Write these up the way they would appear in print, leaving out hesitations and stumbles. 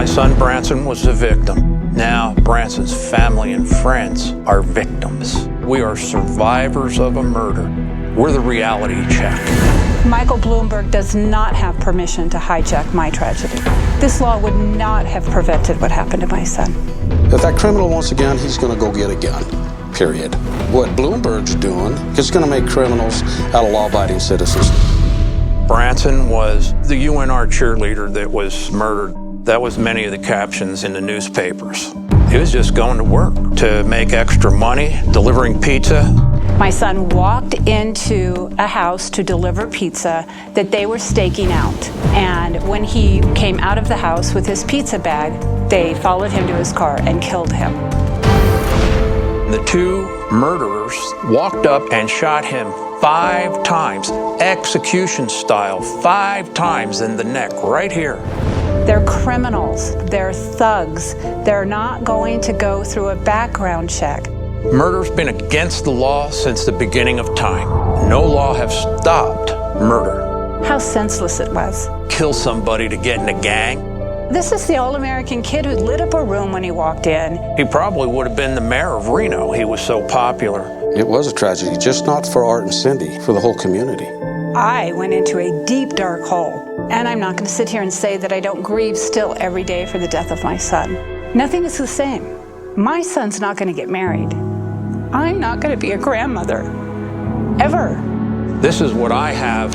My son Branson was the victim. Now Branson's family and friends are victims. We are survivors of a murder. We're the reality check. Michael Bloomberg does not have permission to hijack my tragedy. This law would not have prevented what happened to my son. If that criminal wants a gun, he's going to go get a gun, period. What Bloomberg's doing is going to make criminals out of law-abiding citizens. Branson was the UNR cheerleader that was murdered. That was many of the captions in the newspapers. He was just going to work to make extra money, delivering pizza. My son walked into a house to deliver pizza that they were staking out. And when he came out of the house with his pizza bag, they followed him to his car and killed him. The two murderers walked up and shot him 5 times, execution style, 5 times in the neck, right here. They're criminals. They're thugs. They're not going to go through a background check. Murder's been against the law since the beginning of time. No law has stopped murder. How senseless it was. Kill somebody to get in a gang? This is the all-American kid who lit up a room when he walked in. He probably would have been the mayor of Reno. He was so popular. It was a tragedy, just not for Art and Cindy, for the whole community. I went into a deep, dark hole. And I'm not going to sit here and say that I don't grieve still every day for the death of my son. Nothing is the same. My son's not going to get married. I'm not going to be a grandmother. Ever. This is what I have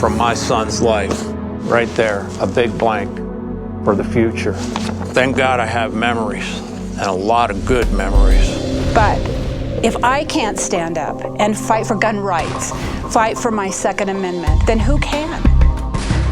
from my son's life. Right there, a big blank for the future. Thank God I have memories, and a lot of good memories. But if I can't stand up and fight for gun rights, fight for my Second Amendment, then who can?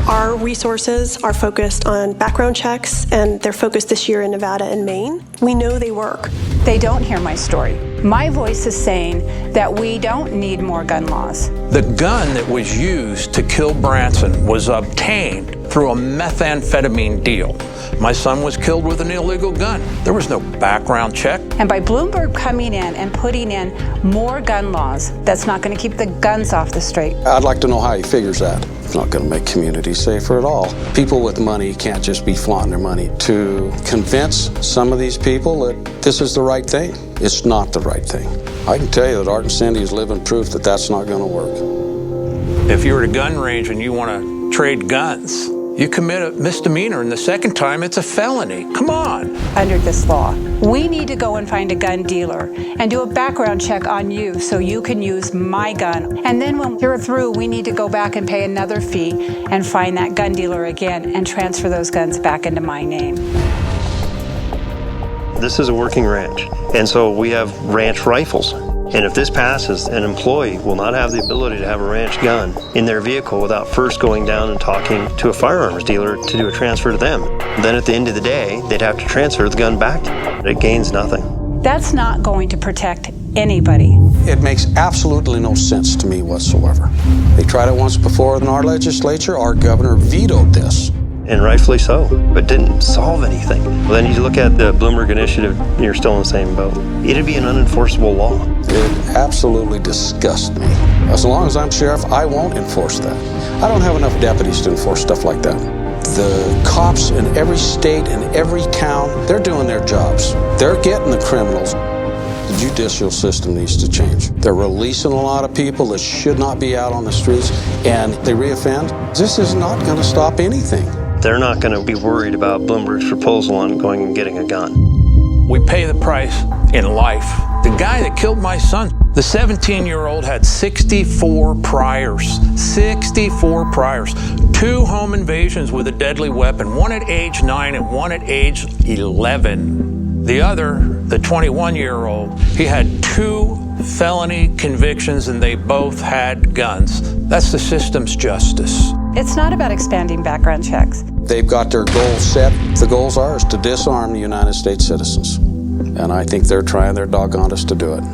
Our resources are focused on background checks, and they're focused this year in Nevada and Maine. We know they work. They don't hear my story. My voice is saying that we don't need more gun laws. The gun that was used to kill Branson was obtained through a methamphetamine deal. My son was killed with an illegal gun. There was no background check. And by Bloomberg coming in and putting in more gun laws, that's not going to keep the guns off the street. I'd like to know how he figures that. It's not going to make communities safer at all. People with money can't just be flaunting their money. To convince some of these people that this is the right thing, it's not the right thing. I can tell you that Art and Cindy is living proof that that's not going to work. If you're at a gun range and you want to trade guns, you commit a misdemeanor, and the second time it's a felony. Come on. Under this law, we need to go and find a gun dealer and do a background check on you so you can use my gun. And then when you're through, we need to go back and pay another fee and find that gun dealer again and transfer those guns back into my name. This is a working ranch, and so we have ranch rifles. And if this passes, an employee will not have the ability to have a ranch gun in their vehicle without first going down and talking to a firearms dealer to do a transfer to them. Then at the end of the day, they'd have to transfer the gun back to them. It gains nothing. That's not going to protect anybody. It makes absolutely no sense to me whatsoever. They tried it once before in our legislature. Our governor vetoed this. And rightfully so, but didn't solve anything. Well, then you look at the Bloomberg initiative, you're still in the same boat. It'd be an unenforceable law. It absolutely disgusts me. As long as I'm sheriff, I won't enforce that. I don't have enough deputies to enforce stuff like that. The cops in every state and every town, they're doing their jobs. They're getting the criminals. The judicial system needs to change. They're releasing a lot of people that should not be out on the streets, and they reoffend. This is not going to stop anything. They're not going to be worried about Bloomberg's proposal on going and getting a gun. We pay the price in life. The guy that killed my son, the 17-year-old had 64 priors. 64 priors. 2 home invasions with a deadly weapon, one at age 9 and one at age 11. The other, the 21-year-old, he had 2 felony convictions and they both had guns. That's the system's justice. It's not about expanding background checks. They've got their goals set. The goals are is to disarm the United States citizens. And I think they're trying their doggonedest to do it.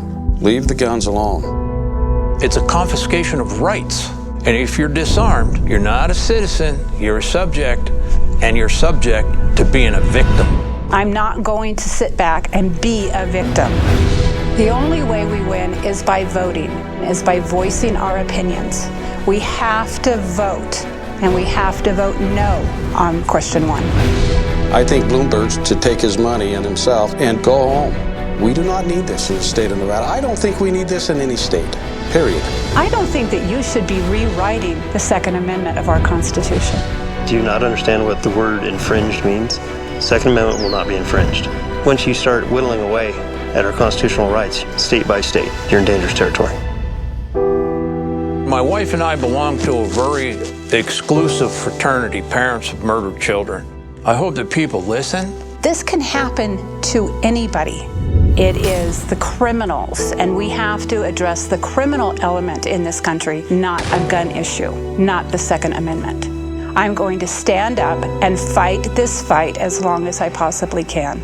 Leave the guns alone. It's a confiscation of rights. And if you're disarmed, you're not a citizen, you're a subject, and you're subject to being a victim. I'm not going to sit back and be a victim. The only way we win is by voting, is by voicing our opinions. We have to vote and we have to vote no on question 1. I think Bloomberg should take his money and himself and go home. We do not need this in the state of Nevada. I don't think we need this in any state, period. I don't think that you should be rewriting the Second Amendment of our Constitution. Do you not understand what the word infringed means? Second Amendment will not be infringed. Once you start whittling away at our constitutional rights, state by state, you're in dangerous territory. My wife and I belong to a very exclusive fraternity, parents of murdered children. I hope that people listen. This can happen to anybody. It is the criminals, and we have to address the criminal element in this country, not a gun issue, not the Second Amendment. I'm going to stand up and fight this fight as long as I possibly can.